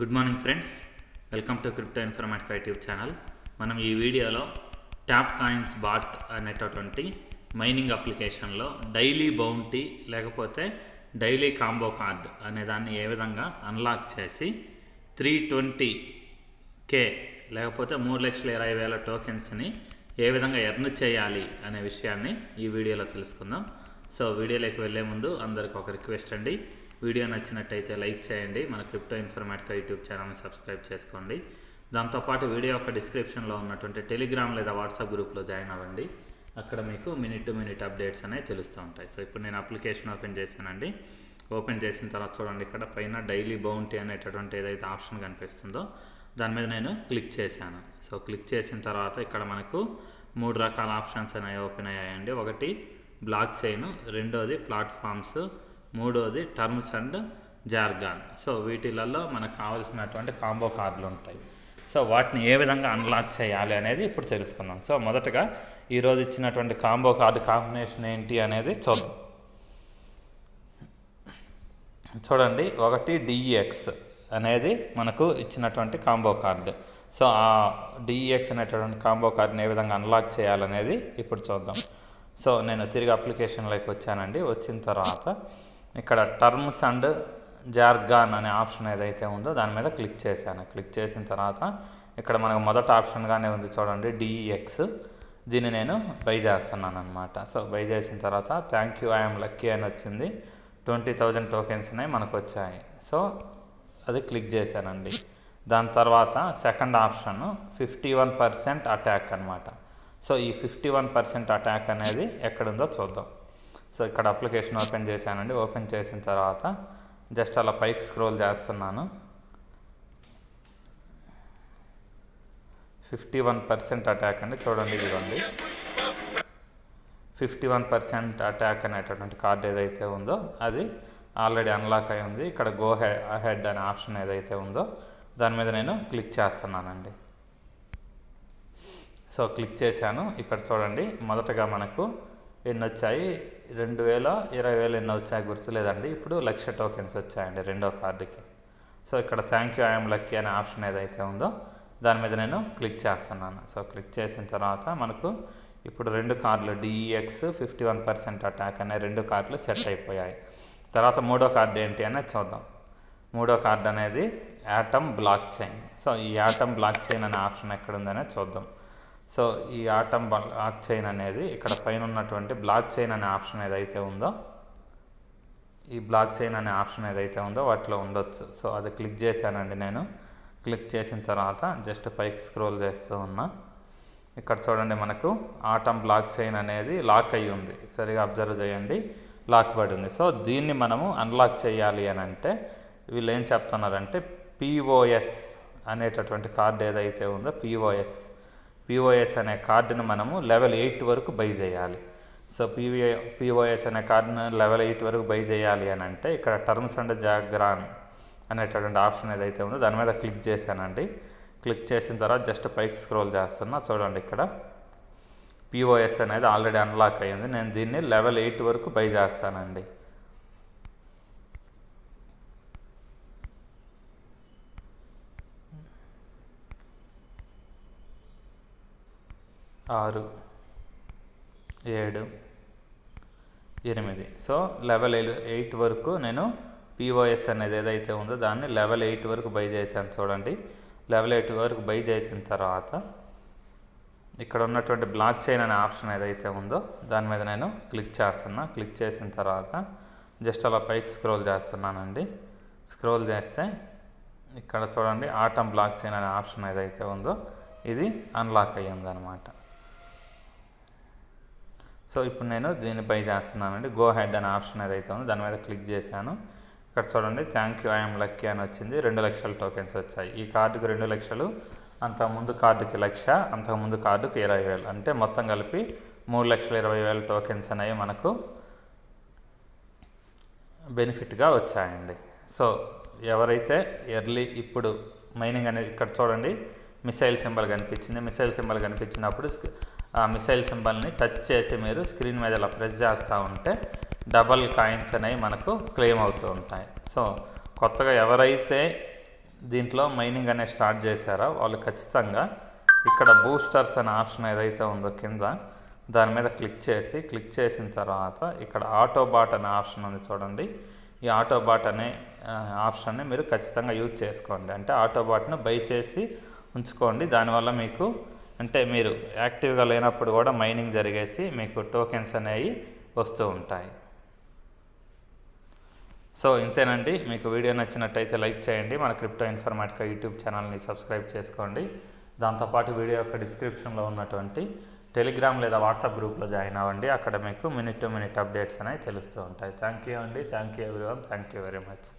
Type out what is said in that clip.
Good morning friends, welcome to crypto informatic YouTube channel. మనం ఈ వీడియోలో ట్యాప్ కాయిన్స్ బాట్ అనేటటువంటి మైనింగ్ అప్లికేషన్లో డైలీ బౌంటీ లేకపోతే డైలీ కాంబో కార్డ్ అనే దాన్ని ఏ విధంగా అన్లాక్ చేసి 320K లేకపోతే 3,20,000 టోకెన్స్ని ఏ విధంగా ఎర్న్ చేయాలి అనే విషయాన్ని ఈ వీడియోలో తెలుసుకుందాం. సో వీడియోలోకి వెళ్ళే ముందు అందరికి ఒక రిక్వెస్ట్ అండి, వీడియో నచ్చినట్టయితే లైక్ చేయండి, మన క్రిప్టో ఇన్ఫర్మేటిక్ యూట్యూబ్ ఛానల్ని సబ్స్క్రైబ్ చేసుకోండి. దాంతోపాటు వీడియో యొక్క డిస్క్రిప్షన్లో ఉన్నటువంటి టెలిగ్రామ్ లేదా వాట్సాప్ గ్రూప్లో జాయిన్ అవ్వండి. అక్కడ మీకు మినిట్ టు మినిట్ అప్డేట్స్ అనేవి తెలుస్తూ ఉంటాయి. సో ఇప్పుడు నేను అప్లికేషన్ ఓపెన్ చేశానండి. ఓపెన్ చేసిన తర్వాత చూడండి, ఇక్కడ పైన డైలీ బౌంటీ అనేటటువంటి ఏదైతే ఆప్షన్ కనిపిస్తుందో దాని మీద నేను క్లిక్ చేశాను. సో క్లిక్ చేసిన తర్వాత ఇక్కడ మనకు 3 రకాల ఆప్షన్స్ అనేవి ఓపెన్ అయ్యాయండి. ఒకటి బ్లాక్ చైన్, రెండోది ప్లాట్ఫామ్స్, మూడోది టర్మ్స్ అండ్ జార్గాన్. సో వీటిలలో మనకు కావాల్సినటువంటి కాంబో కార్డులు ఉంటాయి. సో వాటిని ఏ విధంగా అన్లాక్ చేయాలి అనేది ఇప్పుడు తెలుసుకుందాం. సో మొదటగా ఈరోజు ఇచ్చినటువంటి కాంబో కార్డు కాంబినేషన్ ఏంటి అనేది చూడండి. ఒకటి డిఈఎక్స్ అనేది మనకు ఇచ్చినటువంటి కాంబో కార్డు. సో ఆ డిఈఎక్స్ అనేటటువంటి కాంబో కార్డుని ఏ విధంగా అన్లాక్ చేయాలనేది ఇప్పుడు చూద్దాం. సో నేను తిరిగి అప్లికేషన్లోకి వచ్చానండి. వచ్చిన తర్వాత ఇక్కడ టర్మ్స్ అండ్ జార్గాన్ అనే ఆప్షన్ ఏదైతే ఉందో దాని మీద క్లిక్ చేశాను. క్లిక్ చేసిన తర్వాత ఇక్కడ మనకు మొదటి ఆప్షన్గానే ఉంది చూడండి, డిఈఎక్స్. దీన్ని నేను బై చేస్తున్నాను అనమాట. సో బై చేసిన తర్వాత థ్యాంక్ యూ ఐఎమ్ లక్కీ అని వచ్చింది. 20,000 టోకెన్స్ అనేవి మనకు వచ్చాయి. సో అది క్లిక్ చేశానండి. దాని తర్వాత సెకండ్ ఆప్షన్ 51% అటాక్ అనమాట. సో ఈ 51% అటాక్ అనేది ఎక్కడుందో చూద్దాం. సో ఇక్కడ అప్లికేషన్ ఓపెన్ చేశానండి. ఓపెన్ చేసిన తర్వాత జస్ట్ అలా పైకి స్క్రోల్ చేస్తున్నాను. 51% అటాక్ అండి, చూడండి ఇదిగోండి. 51% అటాక్ అనేటటువంటి కార్డు ఏదైతే ఉందో అది ఆల్రెడీ అన్లాక్ అయి ఉంది. ఇక్కడ గో అహెడ్ అనే ఆప్షన్ ఏదైతే ఉందో దాని మీద నేను క్లిక్ చేస్తున్నానండి. సో క్లిక్ చేశాను. ఇక్కడ చూడండి, మొదటగా మనకు ఎన్ని వచ్చాయి, 2,000, 20,000 ఎన్ని వచ్చాయి గుర్తులేదండి. ఇప్పుడు 1,00,000 టోకెన్స్ వచ్చాయండి రెండో కార్డుకి. సో ఇక్కడ థ్యాంక్ యూ ఐఎమ్ లక్కీ అనే ఆప్షన్ ఏదైతే ఉందో దాని మీద నేను క్లిక్ చేస్తున్నాను. సో క్లిక్ చేసిన తర్వాత మనకు ఇప్పుడు 2 కార్డులు డిఈఎక్స్ 51% అటాక్ అనే 2 కార్డులు సెట్ అయిపోయాయి. తర్వాత మూడో కార్డు ఏంటి అనేది చూద్దాం. మూడో కార్డు అనేది యాటమ్ బ్లాక్ చైన్. సో ఈ యాటమ్ బ్లాక్ చైన్ అనే ఆప్షన్ ఎక్కడుందనే చూద్దాం. సో ఈ ఆటమ్ బ్లాక్ చైన్ అనేది ఇక్కడ పైన ఉన్నటువంటి బ్లాక్ చైన్ అనే ఆప్షన్ ఏదైతే ఉందో, ఈ బ్లాక్ చైన్ అనే ఆప్షన్ ఏదైతే ఉందో వాటిలో ఉండొచ్చు. సో అది క్లిక్ చేశానండి నేను. క్లిక్ చేసిన తర్వాత జస్ట్ పైకి స్క్రోల్ చేస్తూ ఉన్నా. ఇక్కడ చూడండి, మనకు ఆటమ్ బ్లాక్ చైన్ అనేది లాక్ అయ్యి ఉంది. సరిగా అబ్జర్వ్ చేయండి, లాక్ పడి ఉంది. సో దీన్ని మనము అన్లాక్ చేయాలి అని అంటే వీళ్ళు ఏం చెప్తున్నారంటే పిఓఎస్ అనేటటువంటి కార్డు ఏదైతే ఉందో పిఓఎస్ అనే కార్డును మనము లెవెల్ 8 వరకు బై చేయాలి. సో పిఓఎస్ అనే కార్డును లెవెల్ 8 వరకు బై చేయాలి అని అంటే ఇక్కడ టర్మ్స్ అండ్ జార్గాన్ అనేటటువంటి ఆప్షన్ ఏదైతే ఉందో దాని మీద క్లిక్ చేశానండి. క్లిక్ చేసిన తర్వాత జస్ట్ పైకి స్క్రోల్ చేస్తున్నా. చూడండి, ఇక్కడ పిఓఎస్ అనేది ఆల్రెడీ అన్లాక్ అయ్యింది. నేను దీన్ని లెవెల్ 8 వరకు బై చేస్తానండి. ఆరు 7 8. సో లెవెల్ 8 వరకు నేను పిఓఎస్ అనేది ఏదైతే ఉందో దాన్ని లెవెల్ 8 వరకు బై చేశాను. చూడండి, లెవెల్ 8 వరకు బై చేసిన తర్వాత ఇక్కడ ఉన్నటువంటి బ్లాక్ చైన్ అనే ఆప్షన్ ఏదైతే ఉందో దాని మీద నేను క్లిక్ చేస్తున్నా. క్లిక్ చేసిన తర్వాత జస్ట్ అలా పైకి స్క్రోల్ చేస్తున్నానండి. స్క్రోల్ చేస్తే ఇక్కడ చూడండి, ఆటమ్ బ్లాక్ చైన్ అనే ఆప్షన్ ఏదైతే ఉందో ఇది అన్లాక్ అయ్యింది అనమాట. సో ఇప్పుడు నేను దీన్ని బై చేస్తున్నానండి. గో హెడ్ అనే ఆప్షన్ ఏదైతే ఉందో దాని మీద క్లిక్ చేశాను. ఇక్కడ చూడండి, థ్యాంక్ యూ ఐఎమ్ లక్కీ అని వచ్చింది. 2,00,000 టోకెన్స్ వచ్చాయి. ఈ కార్డుకి 2,00,000, అంతకుముందు కార్డుకి 1,00,000, అంతకుముందు కార్డుకి 20,000, అంటే మొత్తం కలిపి 3,20,000 టోకెన్స్ అనేవి మనకు బెనిఫిట్గా వచ్చాయండి. సో ఎవరైతే ఎర్లీ ఇప్పుడు మైనింగ్ అనేది ఇక్కడ చూడండి మిసైల్ సింబల్ కనిపించింది. మిసైల్ సింబల్ కనిపించినప్పుడు ఆ మిసైల్ సింబల్ని టచ్ చేసి మీరు స్క్రీన్ మీద ఇలా ప్రెస్ చేస్తూ ఉంటే డబల్ కాయిన్స్ అనేవి మనకు క్లెయిమ్ అవుతూ ఉంటాయి. సో కొత్తగా ఎవరైతే దీంట్లో మైనింగ్ అనేది స్టార్ట్ చేశారో వాళ్ళు ఖచ్చితంగా ఇక్కడ బూస్టర్స్ అనే ఆప్షన్ ఏదైతే ఉందో కింద దాని మీద క్లిక్ చేసిన తర్వాత ఇక్కడ ఆటోబాట్ అనే ఆప్షన్ ఉంది చూడండి. ఈ ఆటోబాట్ అనే ఆప్షన్ని మీరు ఖచ్చితంగా యూజ్ చేసుకోండి. అంటే ఆటోబాట్ను బై చేసి ఉంచుకోండి. దానివల్ల మీకు అంటే మీరు యాక్టివ్గా లేనప్పుడు కూడా మైనింగ్ జరిగేసి మీకు టోకెన్స్ అనేవి వస్తూ ఉంటాయి. సో ఇంతేనండి. మీకు వీడియో నచ్చినట్టయితే లైక్ చేయండి. మన క్రిప్టో ఇన్ఫర్మేటికా యూట్యూబ్ ఛానల్ని సబ్స్క్రైబ్ చేసుకోండి. దాంతోపాటు వీడియో యొక్క డిస్క్రిప్షన్లో ఉన్నటువంటి టెలిగ్రామ్ లేదా వాట్సాప్ గ్రూప్లో జాయిన్ అవ్వండి. అక్కడ మీకు మినిట్ టు మినిట్ అప్డేట్స్ అనేవి తెలుస్తూ ఉంటాయి. థ్యాంక్ యూ అండి. Thank you everyone. Thank you very much.